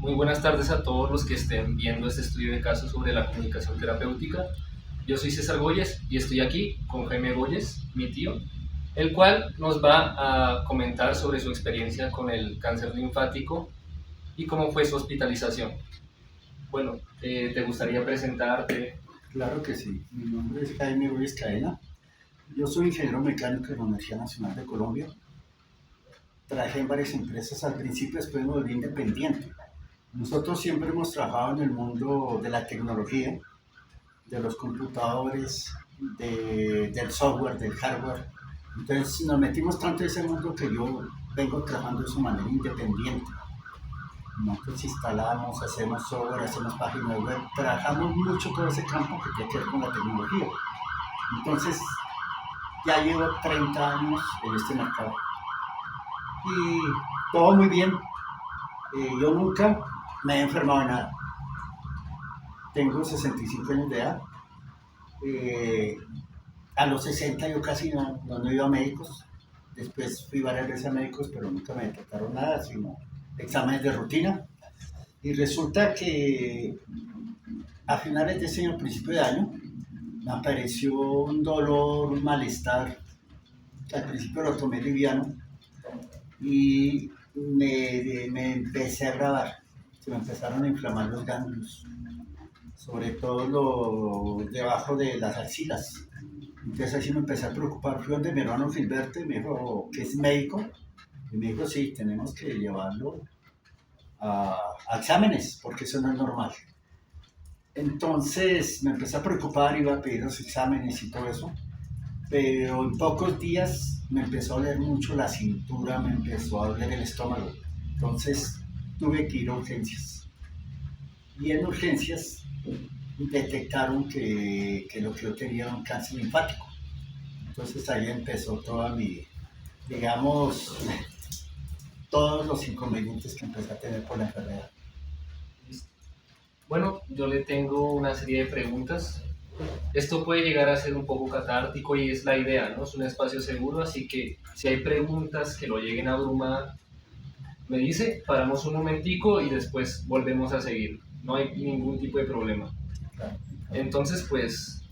Muy buenas tardes a todos los que estén viendo este estudio de caso sobre la comunicación terapéutica. Yo soy César Goyes y estoy aquí con Jaime Goyes, mi tío, el cual nos va a comentar sobre su experiencia con el cáncer linfático y cómo fue su hospitalización. Bueno, ¿te gustaría presentarte? Claro que sí. Mi nombre es Jaime Ruiz Cadena. Yo soy ingeniero mecánico de la Universidad Nacional de Colombia. Trabajé en varias empresas. Al principio después me volví independiente. Nosotros siempre hemos trabajado en el mundo de la tecnología, de los computadores, del software, del hardware. Entonces nos metimos tanto en ese mundo que yo vengo trabajando de su manera independiente. Nosotros instalamos, hacemos software, hacemos páginas web, trabajamos mucho todo ese campo que tiene que ver con la tecnología. Entonces, ya llevo 30 años en este mercado y todo muy bien. Yo nunca me he enfermado de nada. Tengo 65 años de edad. Eh, a los 60 yo casi no iba a médicos. Después fui varias veces a médicos, pero nunca me detectaron nada, sino exámenes de rutina. Y resulta que a finales de ese año, principio de año, me apareció un dolor, un malestar. Al principio lo tomé liviano y me empecé a grabar. Se me empezaron a inflamar los ganglios, sobre todo debajo de las axilas. Entonces así me empecé a preocupar. Fui donde mi hermano Gilberto y me dijo que es médico. Y me dijo, sí, tenemos que llevarlo a exámenes, porque eso no es normal. Entonces me empecé a preocupar, iba a pedir los exámenes y todo eso. Pero en pocos días me empezó a doler mucho la cintura, me empezó a doler el estómago. Entonces tuve que ir a urgencias. Y en urgencias detectaron que lo que yo tenía era un cáncer linfático. Entonces ahí empezó toda digamos, todos los inconvenientes que empecé a tener por la enfermedad. Bueno, yo le tengo una serie de preguntas. Esto puede llegar a ser un poco catártico y es la idea, ¿no? Es un espacio seguro, así que si hay preguntas que lo lleguen a abrumar, me dice, paramos un momentico y después volvemos a seguir. No hay ningún tipo de problema. Claro. Entonces, pues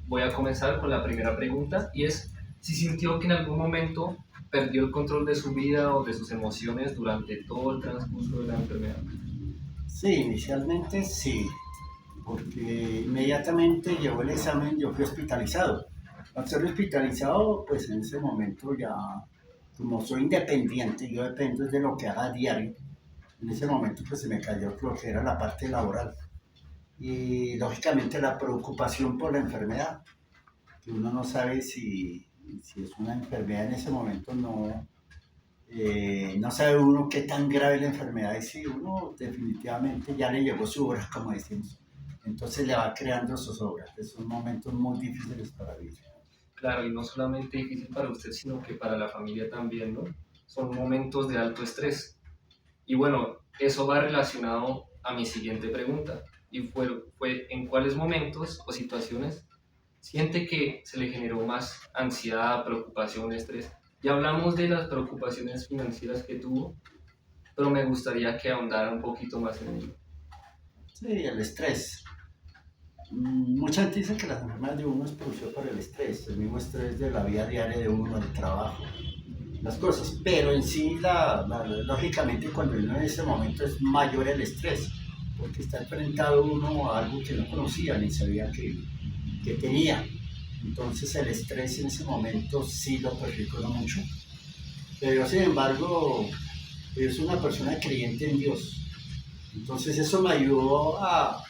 voy a comenzar con la primera pregunta y es si sintió que en algún momento perdió el control de su vida o de sus emociones durante todo el transcurso de la enfermedad. Sí, inicialmente sí, porque inmediatamente llegó el examen, yo fui hospitalizado. Al ser hospitalizado, pues en ese momento ya, como soy independiente, yo dependo de lo que haga a diario. En ese momento pues se me cayó lo que era la parte laboral y lógicamente la preocupación por la enfermedad, que uno no sabe si es una enfermedad en ese momento, no sabe uno qué tan grave es la enfermedad y si uno definitivamente ya le llegó su hora, como decimos. Entonces le va creando sus obras. Son momentos muy difíciles para vivir. Claro, y no solamente difícil para usted, sino que para la familia también, ¿no? Son momentos de alto estrés. Y bueno, eso va relacionado a mi siguiente pregunta, y fue ¿en cuáles momentos o situaciones siente que se le generó más ansiedad, preocupación, estrés? Ya hablamos de las preocupaciones financieras que tuvo, pero me gustaría que ahondara un poquito más en ello. Sí, el estrés. Mucha gente dice que las enfermedades de uno es producido por el estrés, el mismo estrés de la vida diaria de uno, del trabajo, las cosas, pero en sí, lógicamente, cuando uno en ese momento es mayor el estrés, porque está enfrentado uno a algo que no conocía ni sabía que tenía. Entonces, el estrés en ese momento sí lo perjudica mucho, pero sin embargo, es una persona creyente en Dios. Entonces, eso me ayudó a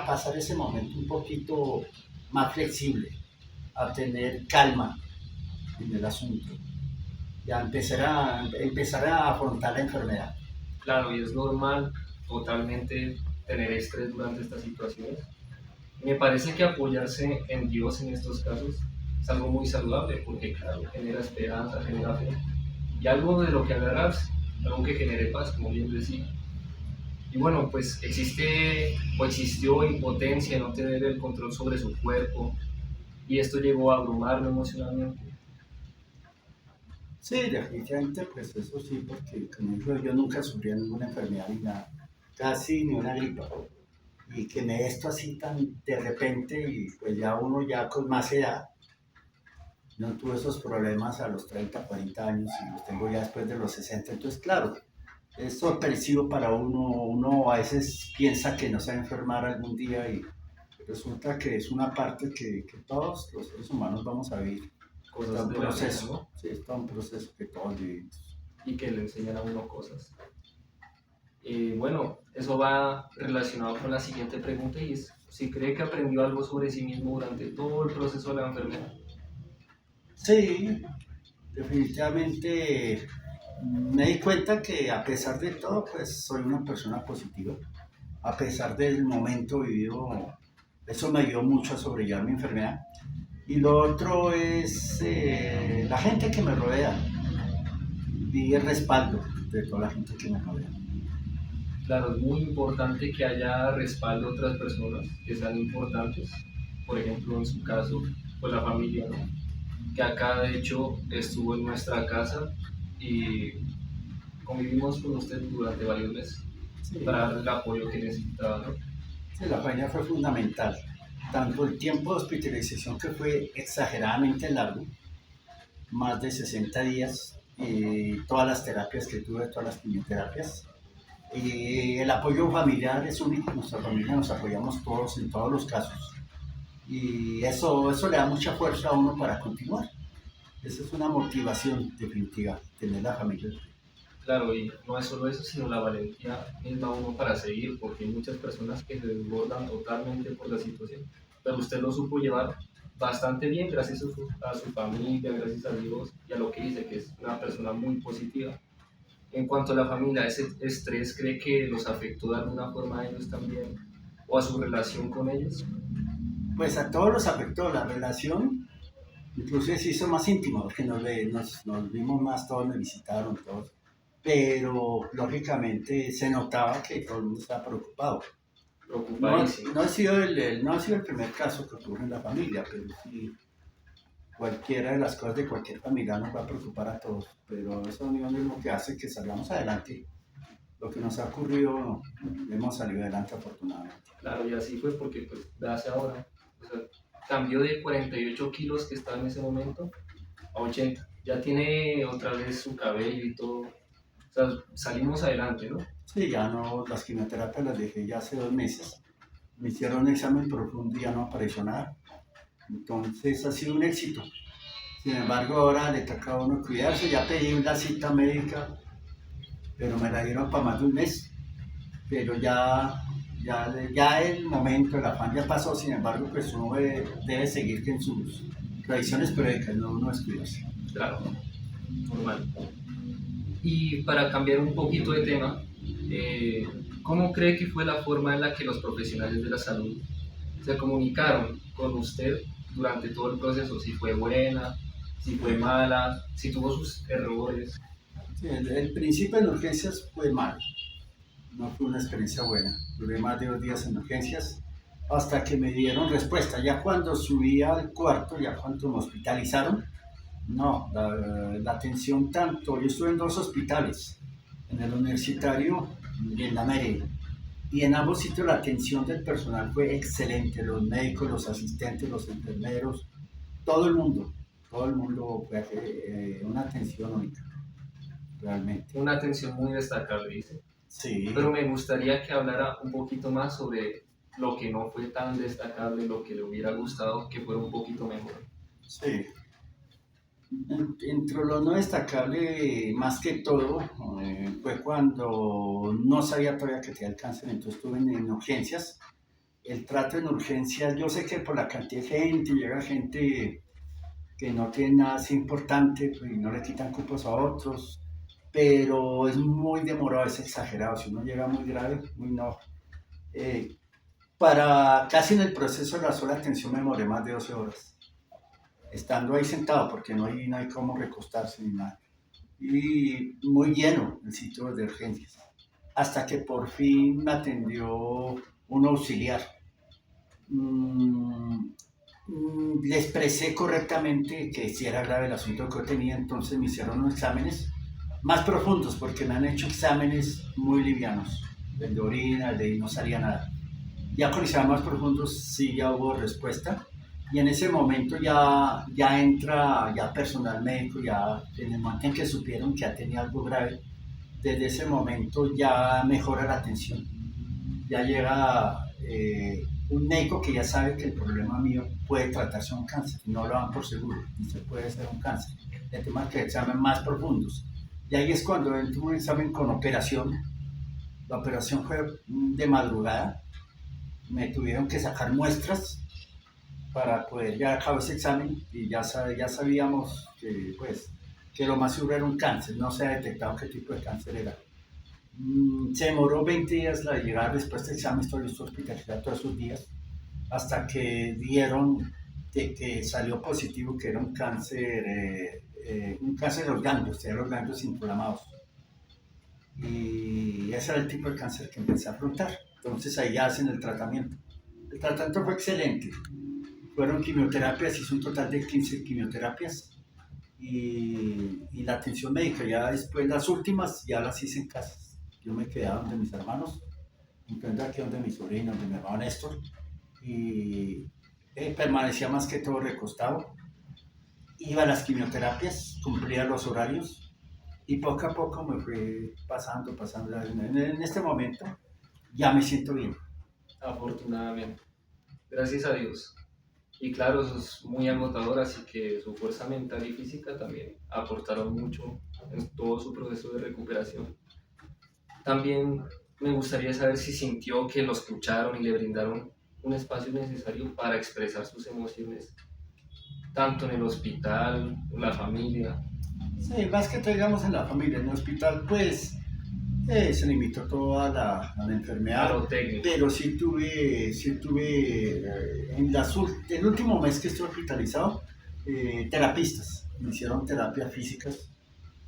pasar ese momento un poquito más flexible, a tener calma en el asunto y a empezar a afrontar la enfermedad. Claro, y es normal totalmente tener estrés durante estas situaciones. Me parece que apoyarse en Dios en estos casos es algo muy saludable porque, claro, genera esperanza, genera fe y algo de lo que agarrarse, algo que genere paz, como bien decía. Y bueno, pues existe o existió impotencia, no tener el control sobre su cuerpo y esto llegó a abrumarlo emocionalmente. Sí, definitivamente, pues eso sí, porque como digo, yo nunca sufrí ninguna enfermedad ni nada. casi ni una gripa. Y que me dé esto así tan de repente y pues ya uno ya con más edad, no tuve esos problemas a los 30, 40 años y los tengo ya después de los 60. Entonces, claro, es sorpresivo para uno, uno a veces piensa que no se va a enfermar algún día y resulta que es una parte que todos los seres humanos vamos a vivir. Está Cosas un de la vida, proceso, ¿no? sí, está un proceso que todos vivimos. Y que le enseñan a uno cosas. Bueno, eso va relacionado con la siguiente pregunta y es si cree que aprendió algo sobre sí mismo durante todo el proceso de la enfermedad. Sí, definitivamente me di cuenta que a pesar de todo, pues soy una persona positiva. A pesar del momento vivido, eso me ayudó mucho a sobrellevar mi enfermedad. Y lo otro es la gente que me rodea y el respaldo de toda la gente que me rodea. Claro, es muy importante que haya respaldo de otras personas que sean importantes. Por ejemplo, en su caso, pues la familia, ¿no? Que acá de hecho estuvo en nuestra casa y convivimos con usted durante varios meses Sí, para darle el apoyo que necesitaba, ¿no? sí, la familia fue fundamental. Tanto el tiempo de hospitalización que fue exageradamente largo, más de 60 días, y todas las terapias que tuve, todas las quimioterapias. Y el apoyo familiar es único, nuestra familia nos apoyamos todos en todos los casos. Y eso le da mucha fuerza a uno para continuar. Esa es una motivación definitiva, tener la familia. Claro, y no es solo eso, sino la valentía misma uno para seguir, porque hay muchas personas que se desbordan totalmente por la situación, pero usted lo supo llevar bastante bien gracias a su familia, gracias a Dios y a lo que dice, que es una persona muy positiva. En cuanto a la familia, ¿ese estrés cree que los afectó de alguna forma a ellos también o a su relación con ellos? Pues a todos los afectó la relación, incluso se hizo más íntima, porque nos vimos más, todos me visitaron, todos. Pero lógicamente se notaba que todo el mundo estaba preocupado. No, Preocupadísimos. no ha sido el primer caso que ocurre en la familia, pero sí cualquiera de las cosas de cualquier familia nos va a preocupar a todos, pero eso es lo que hace que salgamos adelante. Lo que nos ha ocurrido, hemos salido adelante afortunadamente. Claro, y así fue porque pues hace ahora. O sea, cambió de 48 kilos que estaba en ese momento a 80. Ya tiene otra vez su cabello y todo. O sea, salimos adelante, ¿no? Sí, ya no, las quimioterapias las dejé ya hace 2 meses. Me hicieron un examen profundo y ya no apareció nada. Entonces ha sido un éxito. Sin embargo, ahora le toca a uno cuidarse. Ya pedí una cita médica, pero me la dieron para más de un mes. Pero ya el momento, el afán ya pasó. Sin embargo, pues uno debe seguir en sus tradiciones periódicas, no uno descuidarse. Claro, normal. Y para cambiar un poquito de tema, ¿cómo cree que fue la forma en la que los profesionales de la salud se comunicaron con usted durante todo el proceso? Si fue buena, si fue mala, si tuvo sus errores. Sí, el principio en urgencias fue malo. No fue una experiencia buena. Duré más de 2 días en urgencias hasta que me dieron respuesta. Ya cuando subí al cuarto, ya cuando me hospitalizaron, no, la atención tanto, yo estuve en 2 hospitales, en el universitario y en la Mérida. Y en ambos sitios la atención del personal fue excelente, los médicos, los asistentes, los enfermeros, todo el mundo fue una atención única, realmente. Una atención muy destacable, dice. Sí, Pero me gustaría que hablara un poquito más sobre lo que no fue tan destacable, lo que le hubiera gustado que fuera un poquito mejor. sí. Entre lo no destacable, más que todo, fue cuando no sabía todavía que tenía el cáncer, entonces estuve en urgencias. El trato en urgencias, yo sé que por la cantidad de gente, llega gente que no tiene nada así importante, pues, y no le quitan cupos a otros, pero es muy demorado, es exagerado. Si uno llega muy grave, muy no. Eh, para casi en el proceso de la sola atención me demoré más de 12 horas estando ahí sentado, porque no hay cómo recostarse ni nada. Y muy lleno el sitio de urgencias. Hasta que por fin me atendió un auxiliar. Mm, Le expresé correctamente que si era grave el asunto que yo tenía, entonces me hicieron unos exámenes más profundos, porque me han hecho exámenes muy livianos. el de orina, el de ahí no salía nada. Ya con exámenes más profundos sí ya hubo respuesta y en ese momento ya entra ya personal médico, ya en el momento en que supieron que ya tenía algo grave, desde ese momento ya mejora la atención, ya llega un médico que ya sabe que el problema mío puede tratarse un cáncer, no lo dan por seguro, y se puede ser un cáncer. El tema es que exámenes más profundos. Y ahí es cuando entra un examen con operación. La operación fue de madrugada, me tuvieron que sacar muestras para poder llevar a cabo ese examen y ya sabíamos que, pues, que lo más seguro era un cáncer, no se ha detectado qué tipo de cáncer era. Se demoró 20 días la llegada después del examen, estoy hospitalizado todos esos días, hasta que dieron de que salió positivo que era un cáncer de los ganglios, de los ganglios inflamados. Y ese era el tipo de cáncer que empecé a afrontar. Entonces ahí ya hacen el tratamiento. El tratamiento fue excelente. Fueron quimioterapias, hice un total de 15 quimioterapias y la atención médica. Ya después las últimas ya las hice en casa. Yo me quedaba donde mis hermanos, entonces aquí donde mi sobrino, donde mi hermano Néstor, y permanecía más que todo recostado. Iba a las quimioterapias, cumplía los horarios y poco a poco me fue pasando. En este momento ya me siento bien. Afortunadamente. Gracias a Dios. Y claro, eso es muy agotador, así que su fuerza mental y física también aportaron mucho en todo su proceso de recuperación. También me gustaría saber si sintió que lo escucharon y le brindaron un espacio necesario para expresar sus emociones, tanto en el hospital, en la familia. Sí, más que traigamos en la familia, en el hospital, pues se limitó toda a la A enfermedad, lo técnico. pero sí tuve el último mes que estuve hospitalizado, terapistas, me hicieron terapias físicas,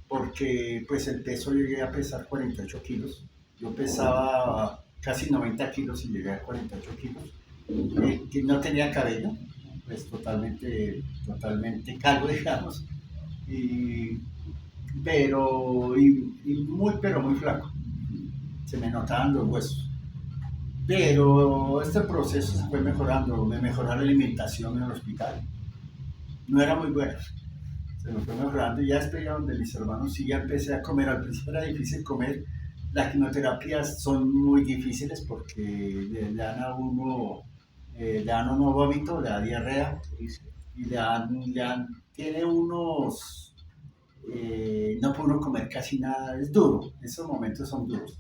porque pues el peso llegué a pesar 48 kilos, yo pesaba casi 90 kilos y llegué a 48 kilos, que no tenía cabello, pues totalmente calvo, digamos, y, pero muy flaco, se me notaban los huesos. Pero este proceso se fue mejorando, me mejoró la alimentación en el hospital, no era muy buena, se me fue mejorando y ya después ya donde mis hermanos sí ya empecé a comer, al principio era difícil comer, las quimioterapias son muy difíciles porque le dan a uno, le dan a uno vómito, le da diarrea y tiene unos, no puede uno comer casi nada, es duro, esos momentos son duros.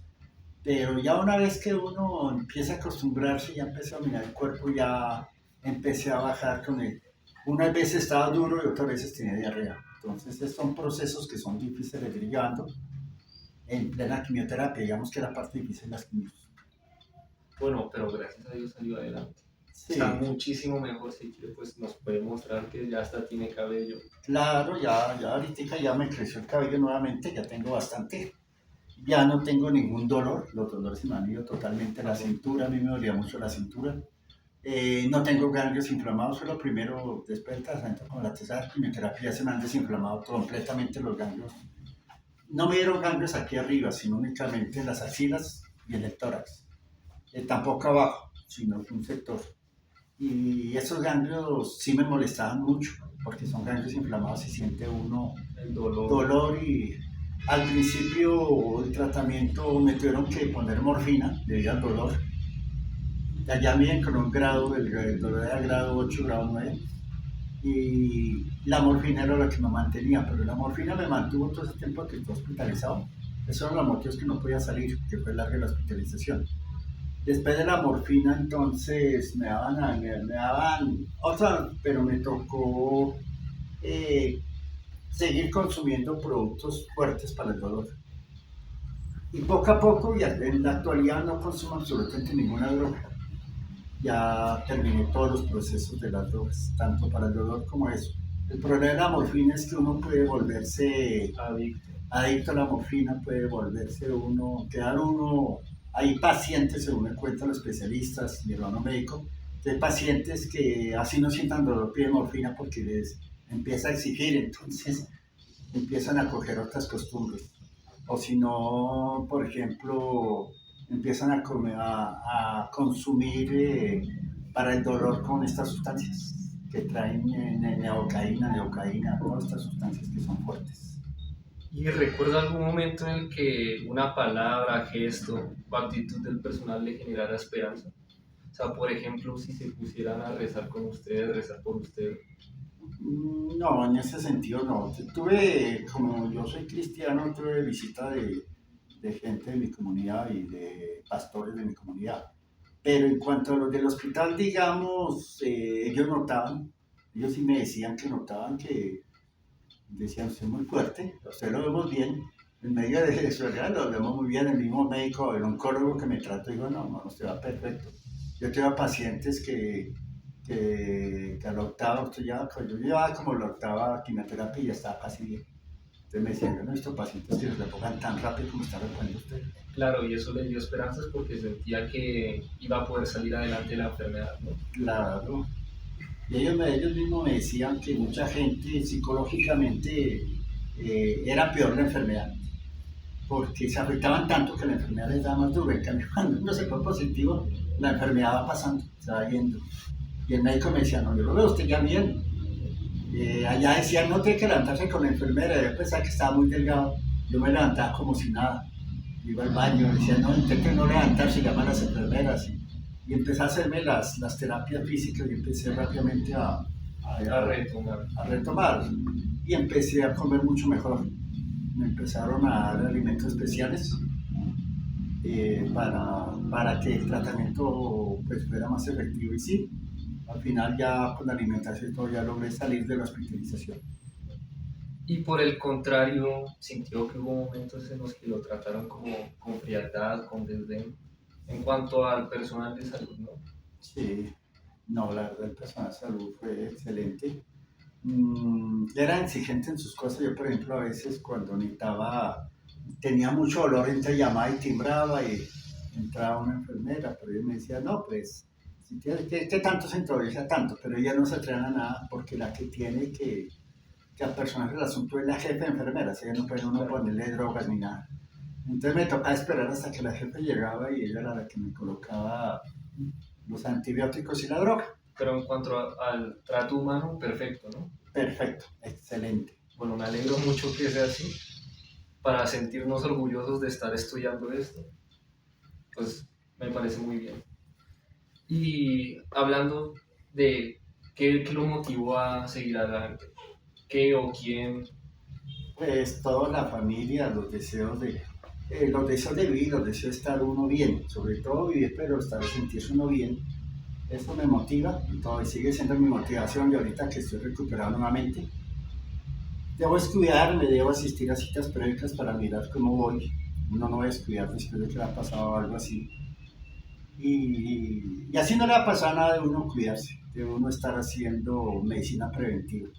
Pero ya una vez que uno empieza a acostumbrarse, ya empecé a dominar el cuerpo, ya empecé a bajar con él. Unas veces estaba duro y otras veces tenía diarrea. Entonces, estos son procesos que son difíciles de ir llevando en plena quimioterapia, digamos que la parte difícil de las quimios. Bueno, pero gracias a Dios salió adelante. Sí, Está muchísimo mejor, si quiere, pues nos puede mostrar que ya hasta tiene cabello. claro, ya ahorita ya me creció el cabello nuevamente, ya tengo bastante. Ya no tengo ningún dolor, los dolores se me han ido totalmente a la cintura, a mí me dolía mucho la cintura. No tengo ganglios inflamados, fue lo primero después del tratamiento con la tercera quimioterapia, se me han desinflamado completamente los ganglios. No me dieron ganglios aquí arriba, sino únicamente en las axilas y en el tórax. Tampoco abajo, sino en un sector. Y esos ganglios sí me molestaban mucho, porque son ganglios inflamados y siente uno El dolor. dolor y al principio el tratamiento me tuvieron que poner morfina debido al dolor. Allá miden con un grado, el dolor era grado 8, grado 9 y la morfina era la que me mantenía, pero la morfina me mantuvo todo ese tiempo que estuve hospitalizado. Esos eran los motivos que no podía salir, que fue larga la hospitalización. Después de la morfina, entonces me daban otra, pero me tocó seguir consumiendo productos fuertes para el dolor. Y poco a poco, ya en la actualidad no consumo absolutamente ninguna droga. Ya terminé todos los procesos de las drogas, tanto para el dolor como eso. El problema de la morfina es que uno puede volverse adicto a la morfina, puede volverse quedar uno, hay pacientes, según me cuentan los especialistas, mi hermano médico, hay pacientes que así no sientan dolor, piden morfina porque les empieza a exigir, entonces empiezan a coger otras costumbres. O si no, por ejemplo, empiezan a consumir para el dolor con estas sustancias que traen neocaína, todas estas sustancias que son fuertes. ¿Y recuerda algún momento en el que una palabra, gesto o actitud del personal le generara esperanza? O sea, por ejemplo, si se pusieran a rezar con usted, rezar por usted. No, en ese sentido no. Tuve, como yo soy cristiano, tuve visita de gente de mi comunidad y de pastores de mi comunidad. Pero en cuanto a los del hospital, digamos, ellos sí me decían que notaban que, decían, usted es muy fuerte, a usted lo vemos bien, en medio de su edad lo vemos muy bien, el mismo médico, el oncólogo que me trató, digo, no, usted va perfecto. Yo tengo pacientes que a la octava, yo llevaba como la octava quimioterapia y ya estaba casi bien. Entonces me decían, yo no he visto pacientes que se le pongan tan rápido como está reponiendo usted. Claro, y eso le dio esperanzas porque sentía que iba a poder salir adelante de la enfermedad, ¿no? Claro. Y ellos mismos me decían que mucha gente psicológicamente era peor la enfermedad, porque se afectaban tanto que la enfermedad les daba más duro. En cambio, cuando uno se pone positivo, la enfermedad va pasando, se va yendo. Y el médico me decía, no, yo lo veo usted ya bien. Allá decían, no tiene que levantarse con la enfermera. Yo pensaba que estaba muy delgado. Yo me levantaba como si nada. Iba al baño, decía, no, intente no levantarse, llaman a las enfermeras. Y empecé a hacerme las terapias físicas y empecé rápidamente a retomar. Y empecé a comer mucho mejor. Me empezaron a dar alimentos especiales para que el tratamiento pues, fuera más efectivo. Y sí, al final ya con la alimentación y todo ya logré salir de la hospitalización. Y por el contrario, sintió que hubo momentos en los que lo trataron como con frialdad, con desdén, en cuanto al personal de salud, ¿no? Sí, no, la verdad el personal de salud fue excelente. Era exigente en sus cosas. Yo, por ejemplo, a veces cuando tenía mucho dolor, entonces llamaba y timbraba y entraba una enfermera, pero ella me decía, no, pues, si tiene que tanto se introduce tanto, pero ella no se atreve a nada porque la que tiene que al personal del asunto es la jefe de enfermeras, ella no puede uno ponerle drogas ni nada. Entonces me tocaba esperar hasta que la jefe llegaba y ella era la que me colocaba los antibióticos y la droga. Pero en cuanto al trato humano, perfecto, ¿no? Perfecto, excelente. Bueno, me alegro mucho que sea así, para sentirnos orgullosos de estar estudiando esto. Pues me parece muy bien. Y hablando de qué lo motivó a seguir adelante, qué o quién. Pues toda la familia, los deseos de vivir, los deseos de estar uno bien, sobre todo vivir, pero sentirse uno bien, eso me motiva y todo, y sigue siendo mi motivación. Y ahorita que estoy recuperado nuevamente, debo estudiarme, debo asistir a citas prédicas para mirar cómo voy. Uno no va a estudiar después de que le ha pasado algo así. Y así no le va a pasar nada de uno cuidarse, de uno estar haciendo medicina preventiva,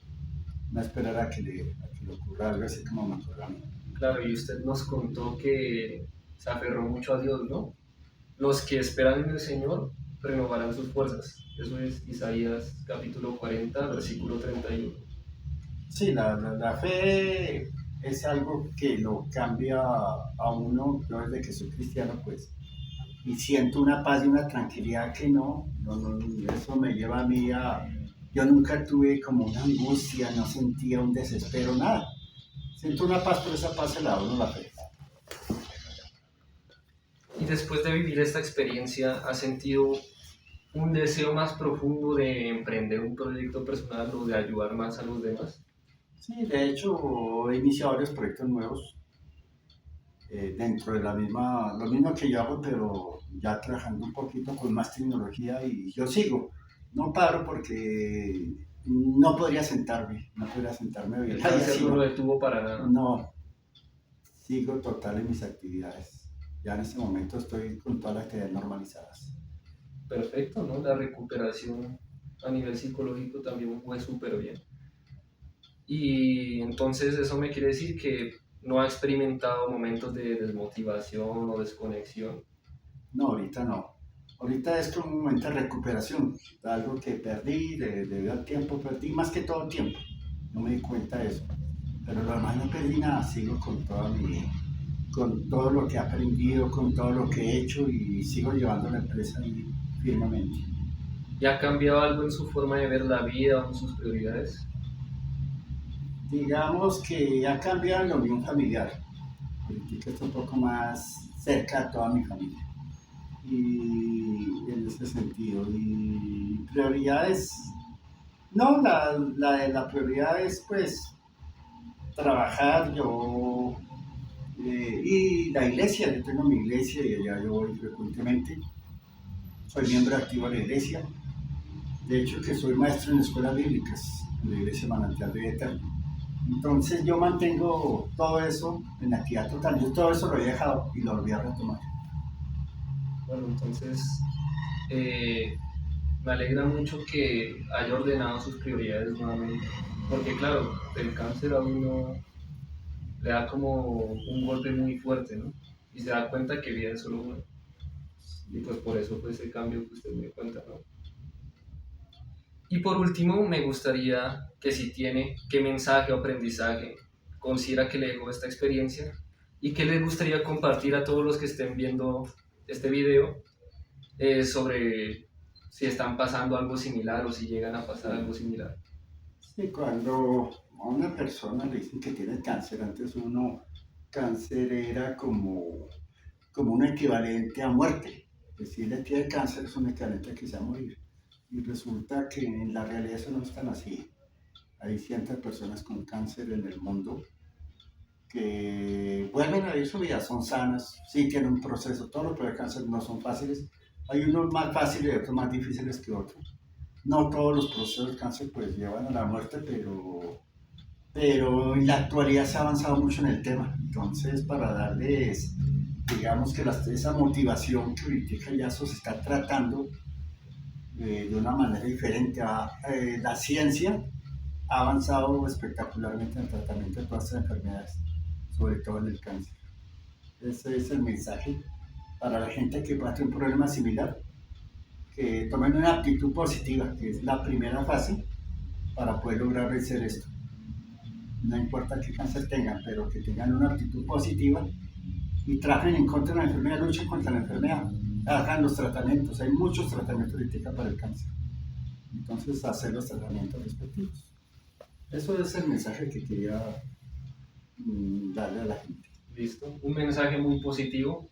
no esperar a que le ocurra algo así como me ocurrió a mí. Claro, y usted nos contó que se aferró mucho a Dios, ¿no? Los que esperan en el Señor renovarán sus fuerzas. Eso es Isaías capítulo 40, versículo 31. Sí, la fe es algo que lo cambia a uno. Yo desde que soy cristiano, pues, y siento una paz y una tranquilidad que no, eso me lleva a mí yo nunca tuve como una angustia, no sentía un desespero, nada. Siento una paz, pero esa paz se la da uno la fe. Y después de vivir esta experiencia, ¿ha sentido un deseo más profundo de emprender un proyecto personal o de ayudar más a los demás? Sí, de hecho, he iniciado varios proyectos nuevos dentro de lo mismo que yo hago, pero ya trabajando un poquito con más tecnología y yo sigo. No paro porque no podría sentarme hoy. El cáncer no lo detuvo para nada. No, sigo total en mis actividades. Ya en este momento estoy con todas las actividades normalizadas. Perfecto, ¿no? La recuperación a nivel psicológico también fue súper bien. Y entonces eso me quiere decir que no ha experimentado momentos de desmotivación o desconexión. No, ahorita no. Ahorita es como un momento de recuperación, algo que perdí, debido al tiempo, perdí más que todo tiempo. No me di cuenta de eso. Pero lo demás no perdí nada, sigo con toda con todo lo que he aprendido, con todo lo que he hecho y sigo llevando la empresa ahí firmemente. ¿Y ha cambiado algo en su forma de ver la vida o en sus prioridades? Digamos que ha cambiado en la unión familiar. Ahorita está un poco más cerca de toda mi familia. Y en ese sentido. Y prioridades, no, la prioridad es pues trabajar yo y la iglesia, yo tengo mi iglesia y allá yo voy frecuentemente. Soy miembro activo de la iglesia. De hecho que soy maestro en escuelas bíblicas, en la iglesia Manantial de Vida Eterna. Entonces yo mantengo todo eso en actividad total. Yo todo eso lo he dejado y lo volví a retomar. Bueno, entonces eh, me alegra mucho que haya ordenado sus prioridades nuevamente, porque claro, el cáncer a uno le da como un golpe muy fuerte, ¿no? Y se da cuenta que vida es solo una. Y pues por eso fue ese cambio que usted me cuenta, ¿no? Y por último, me gustaría que si tiene, qué mensaje o aprendizaje considera que le dejó esta experiencia y qué le gustaría compartir a todos los que estén viendo este video sobre si están pasando algo similar o si llegan a pasar algo similar. Sí, cuando a una persona le dicen que tiene cáncer, antes uno, cáncer era como un equivalente a muerte. Decirle tiene cáncer es un equivalente a que se va a morir. Y resulta que en la realidad eso no es tan así. Hay ciertas personas con cáncer en el mundo que vuelven a vivir su vida, son sanas, sí tienen un proceso, todos los problemas de cáncer no son fáciles. Hay unos más fáciles y otros más difíciles que otros. No todos los procesos de cáncer pues llevan a la muerte, pero en la actualidad se ha avanzado mucho en el tema. Entonces, para darles, digamos que esa motivación que ahorita ya eso se está tratando de una manera diferente. La ciencia ha avanzado espectacularmente en el tratamiento de todas estas enfermedades, sobre todo en el cáncer. Ese es el mensaje para la gente que pueda tener un problema similar, que tomen una actitud positiva, que es la primera fase para poder lograr vencer esto. No importa qué cáncer tengan, pero que tengan una actitud positiva y trabajen en contra de la enfermedad, luchen contra la enfermedad, hagan los tratamientos, hay muchos tratamientos ahorita para el cáncer, entonces hacer los tratamientos respectivos. Eso es el mensaje que quería darle a la gente. Listo, un mensaje muy positivo.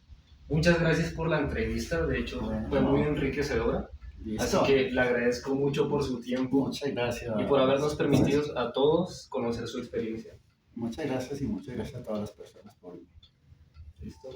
Muchas gracias por la entrevista, de hecho Bueno, fue muy enriquecedora. Listo. Así que le agradezco mucho por su tiempo Muchas gracias. y por habernos permitido a todos conocer su experiencia. Muchas gracias y muchas gracias a todas las personas por ¿Listo?